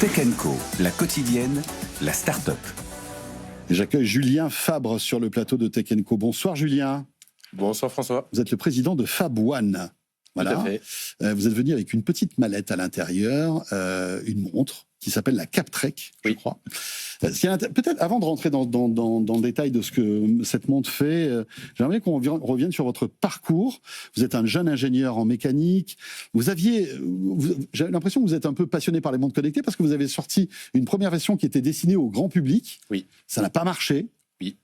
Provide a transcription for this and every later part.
Tech & Co, la quotidienne, la start-up. J'accueille Julien Fabre sur le plateau de Tech & Co. Bonsoir Julien. Bonsoir François. Vous êtes le président de Fab One. Voilà. Tout à fait. Vous êtes venu avec une petite mallette à l'intérieur, une montre qui s'appelle la Captrek, je crois. Peut-être avant de rentrer dans le détail de ce que cette montre fait, j'aimerais qu'on revienne sur votre parcours. Vous êtes un jeune ingénieur en mécanique. J'ai l'impression que vous êtes un peu passionné par les montres connectées parce que vous avez sorti une première version qui était destinée au grand public. Oui. Ça n'a pas marché. Oui.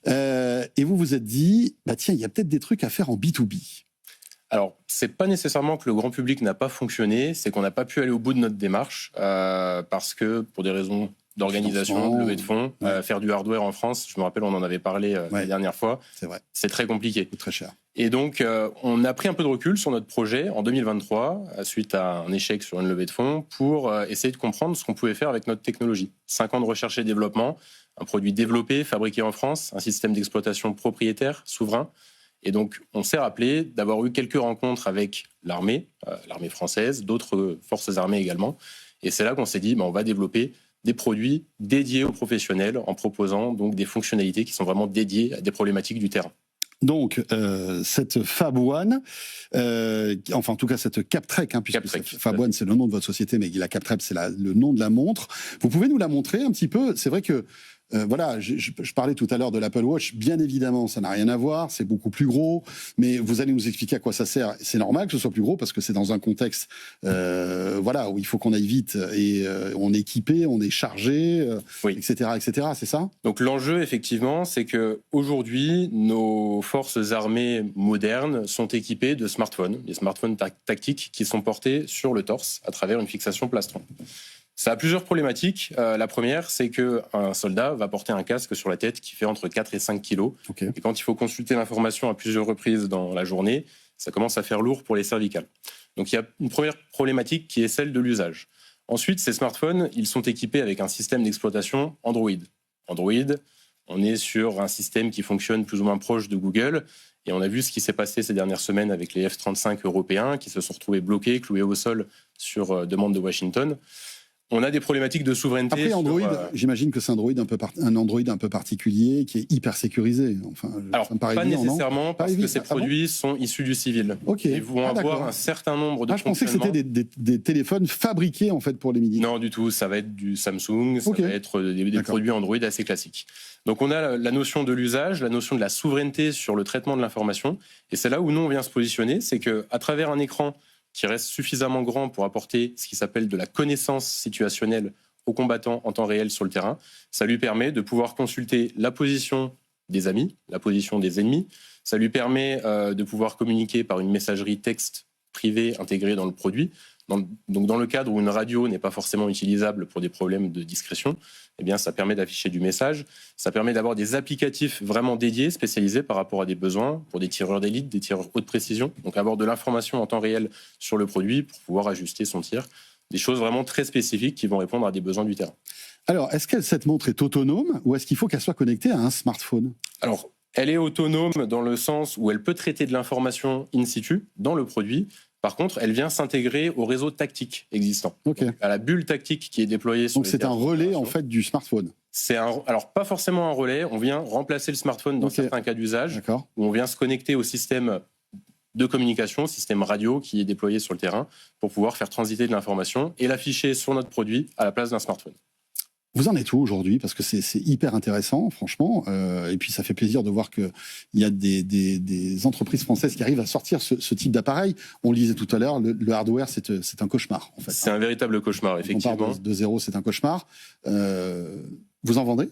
Et vous vous êtes dit, bah tiens, il y a peut-être des trucs à faire en B2B. Alors, c'est pas nécessairement que le grand public n'a pas fonctionné, c'est qu'on n'a pas pu aller au bout de notre démarche parce que, pour des raisons d'organisation, de levée de fonds, faire du hardware en France, je me rappelle, on en avait parlé la dernière fois, c'est vrai. C'est très compliqué. C'est très cher. Et donc, on a pris un peu de recul sur notre projet en 2023, suite à un échec sur une levée de fonds, pour essayer de comprendre ce qu'on pouvait faire avec notre technologie. 5 ans de recherche et développement, un produit développé, fabriqué en France, un système d'exploitation propriétaire, souverain. Et donc, on s'est rappelé d'avoir eu quelques rencontres avec l'armée française, d'autres forces armées également. Et c'est là qu'on s'est dit, on va développer des produits dédiés aux professionnels en proposant donc des fonctionnalités qui sont vraiment dédiées à des problématiques du terrain. Donc, cette Fab One, enfin en tout cas cette Captrek, puisque Captrek, Fab One c'est le nom de votre société, mais la Captrek c'est le nom de la montre. Vous pouvez nous la montrer un petit peu? C'est vrai que voilà, je parlais tout à l'heure de l'Apple Watch. Bien évidemment, ça n'a rien à voir. C'est beaucoup plus gros. Mais vous allez nous expliquer à quoi ça sert. C'est normal que ce soit plus gros parce que c'est dans un contexte, voilà, où il faut qu'on aille vite et on est équipé, on est chargé, etc., etc. C'est ça? Donc l'enjeu, effectivement, c'est que aujourd'hui, nos forces armées modernes sont équipées de smartphones, des smartphones tactiques qui sont portés sur le torse à travers une fixation plastron. Ça a plusieurs problématiques. La première, c'est qu'un soldat va porter un casque sur la tête qui fait entre 4 et 5 kilos. Okay. Et quand il faut consulter l'information à plusieurs reprises dans la journée, ça commence à faire lourd pour les cervicales. Donc il y a une première problématique qui est celle de l'usage. Ensuite, ces smartphones, ils sont équipés avec un système d'exploitation Android. Android, on est sur un système qui fonctionne plus ou moins proche de Google. Et on a vu ce qui s'est passé ces dernières semaines avec les F-35 européens qui se sont retrouvés bloqués, cloués au sol sur demande de Washington. On a des problématiques de souveraineté. Après, Android, j'imagine que c'est un Android un peu particulier qui est hyper sécurisé. Enfin, alors, ça me paraît pas évident, nécessairement, non? parce que ces produits sont issus du civil. Okay. Ils vont avoir un certain nombre de fonctionnements. Je pensais que c'était des téléphones fabriqués en fait pour les militaires. Non, du tout. Ça va être du Samsung, ça va être des produits Android assez classiques. Donc, on a la notion de l'usage, la notion de la souveraineté sur le traitement de l'information. Et c'est là où nous, on vient se positionner. C'est qu'à travers un écran qui reste suffisamment grand pour apporter ce qui s'appelle de la connaissance situationnelle aux combattants en temps réel sur le terrain, ça lui permet de pouvoir consulter la position des amis, la position des ennemis. Ça lui permet de pouvoir communiquer par une messagerie texte privée intégrée dans le produit. Donc dans le cadre où une radio n'est pas forcément utilisable pour des problèmes de discrétion, eh bien ça permet d'afficher du message. Ça permet d'avoir des applicatifs vraiment dédiés, spécialisés par rapport à des besoins pour des tireurs d'élite, des tireurs haute précision. Donc avoir de l'information en temps réel sur le produit pour pouvoir ajuster son tir. Des choses vraiment très spécifiques qui vont répondre à des besoins du terrain. Alors, est-ce que cette montre est autonome ou est-ce qu'il faut qu'elle soit connectée à un smartphone? Alors, elle est autonome dans le sens où elle peut traiter de l'information in situ dans le produit. Par contre, elle vient s'intégrer au réseau tactique existant, à la bulle tactique qui est déployée sur les Donc c'est un relais en fait du smartphone. Alors pas forcément un relais, on vient remplacer le smartphone dans certains cas d'usage, où on vient se connecter au système de communication, système radio qui est déployé sur le terrain pour pouvoir faire transiter de l'information et l'afficher sur notre produit à la place d'un smartphone. Vous en êtes où aujourd'hui? Parce que c'est hyper intéressant, franchement. Et puis ça fait plaisir de voir qu'il y a des entreprises françaises qui arrivent à sortir ce type d'appareil. On le disait tout à l'heure, le hardware, c'est un cauchemar. En fait. C'est un véritable cauchemar, effectivement. On part de zéro, c'est un cauchemar. Vous en vendez?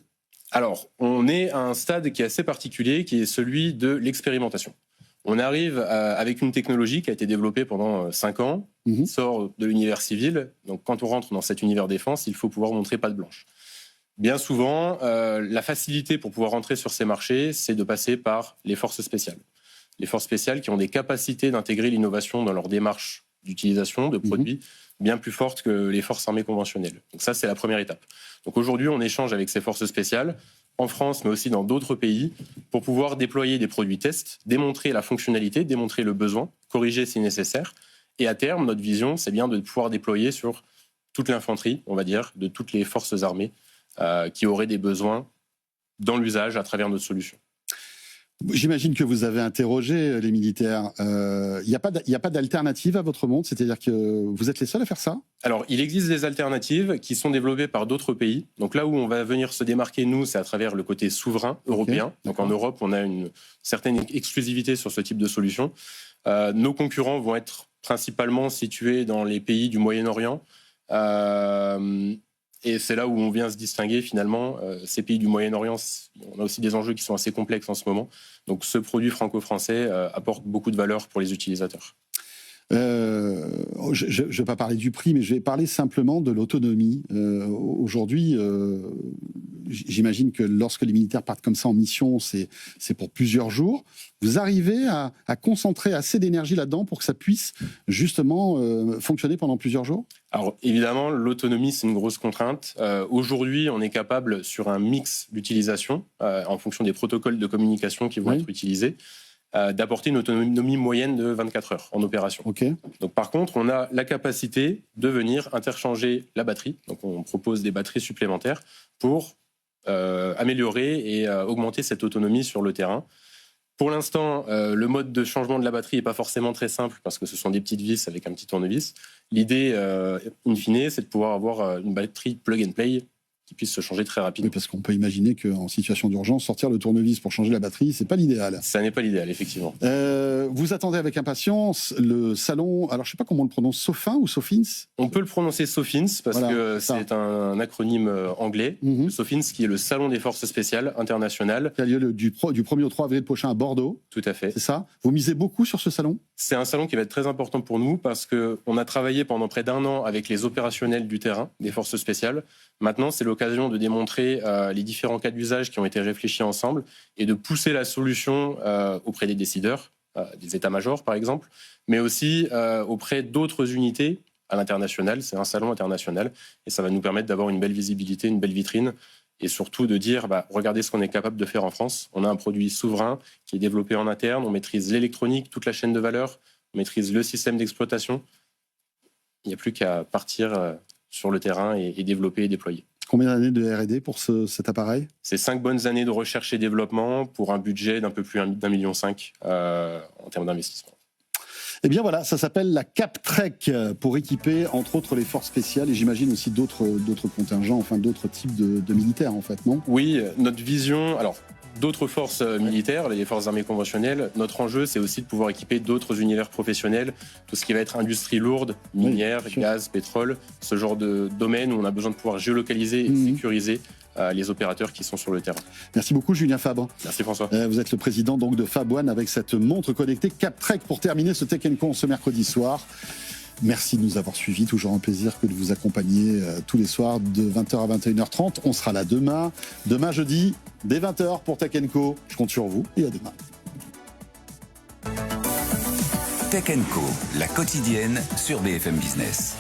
Alors, on est à un stade qui est assez particulier, qui est celui de l'expérimentation. On arrive avec une technologie qui a été développée pendant 5 ans, qui sort de l'univers civil. Donc, quand on rentre dans cet univers défense, il faut pouvoir montrer patte blanche. Bien souvent, la facilité pour pouvoir rentrer sur ces marchés, c'est de passer par les forces spéciales. Les forces spéciales qui ont des capacités d'intégrer l'innovation dans leur démarche d'utilisation de produits bien plus fortes que les forces armées conventionnelles. Donc ça, c'est la première étape. Donc aujourd'hui, on échange avec ces forces spéciales, en France, mais aussi dans d'autres pays, pour pouvoir déployer des produits tests, démontrer la fonctionnalité, démontrer le besoin, corriger si nécessaire. Et à terme, notre vision, c'est bien de pouvoir déployer sur toute l'infanterie, on va dire, de toutes les forces armées qui auraient des besoins dans l'usage à travers notre solution. J'imagine que vous avez interrogé les militaires. Il n'y a pas d'alternative à votre montre, c'est-à-dire que vous êtes les seuls à faire ça ? Alors, il existe des alternatives qui sont développées par d'autres pays. Donc là où on va venir se démarquer, nous, c'est à travers le côté souverain européen. Okay, donc en Europe, on a une certaine exclusivité sur ce type de solution. Nos concurrents vont être principalement situés dans les pays du Moyen-Orient. Et c'est là où on vient se distinguer finalement. Ces pays du Moyen-Orient, on a aussi des enjeux qui sont assez complexes en ce moment. Donc ce produit franco-français apporte beaucoup de valeur pour les utilisateurs. Je ne vais pas parler du prix, mais je vais parler simplement de l'autonomie. Aujourd'hui, j'imagine que lorsque les militaires partent comme ça en mission, c'est pour plusieurs jours. Vous arrivez à concentrer assez d'énergie là-dedans pour que ça puisse justement fonctionner pendant plusieurs jours ? Alors évidemment, l'autonomie, c'est une grosse contrainte. Aujourd'hui, on est capable, sur un mix d'utilisation, en fonction des protocoles de communication qui vont être utilisés, d'apporter une autonomie moyenne de 24 heures en opération. Okay. Donc, par contre, on a la capacité de venir interchanger la batterie. Donc, on propose des batteries supplémentaires pour améliorer et augmenter cette autonomie sur le terrain. Pour l'instant, le mode de changement de la batterie n'est pas forcément très simple parce que ce sont des petites vis avec un petit tournevis. L'idée, in fine, c'est de pouvoir avoir une batterie plug and play qui puisse se changer très rapidement. Oui, parce qu'on peut imaginer qu'en situation d'urgence, sortir le tournevis pour changer la batterie, c'est pas l'idéal. Ça n'est pas l'idéal, effectivement. Vous attendez avec impatience le salon, alors je sais pas comment on le prononce, Sofin ou Sofins ? On peut le prononcer Sofins parce que c'est un acronyme anglais. Sofins qui est le salon des forces spéciales internationales. Qui a lieu du 1er au 3 avril prochain à Bordeaux. Tout à fait. C'est ça ? Vous misez beaucoup sur ce salon ? C'est un salon qui va être très important pour nous parce qu'on a travaillé pendant près d'1 an avec les opérationnels du terrain, des forces spéciales. Maintenant, c'est l'occasion de démontrer les différents cas d'usage qui ont été réfléchis ensemble et de pousser la solution auprès des décideurs, des états-majors par exemple, mais aussi auprès d'autres unités à l'international. C'est un salon international et ça va nous permettre d'avoir une belle visibilité, une belle vitrine et surtout de dire, regardez ce qu'on est capable de faire en France. On a un produit souverain qui est développé en interne, on maîtrise l'électronique, toute la chaîne de valeur, on maîtrise le système d'exploitation. Il n'y a plus qu'à partir sur le terrain et développer et déployer. Combien d'années de R&D pour cet appareil ? C'est 5 bonnes années de recherche et développement pour un budget d'un peu plus d'1,5 million en termes d'investissement. Eh bien voilà, ça s'appelle la CapTrek pour équiper entre autres les forces spéciales et j'imagine aussi d'autres contingents, enfin d'autres types de militaires en fait, non ? Oui, notre vision, alors d'autres forces militaires, les forces armées conventionnelles, notre enjeu c'est aussi de pouvoir équiper d'autres univers professionnels, tout ce qui va être industrie lourde, minière, gaz, pétrole, ce genre de domaine où on a besoin de pouvoir géolocaliser et sécuriser les opérateurs qui sont sur le terrain. Merci beaucoup Julien Fabre. Merci François. Vous êtes le président donc de Fab One avec cette montre connectée CapTrek pour terminer ce Tech & Co ce mercredi soir. Merci de nous avoir suivis, toujours un plaisir que de vous accompagner tous les soirs de 20h à 21h30. On sera là demain jeudi, dès 20h pour Tech & Co. Je compte sur vous et à demain. Tech & Co, la quotidienne sur BFM Business.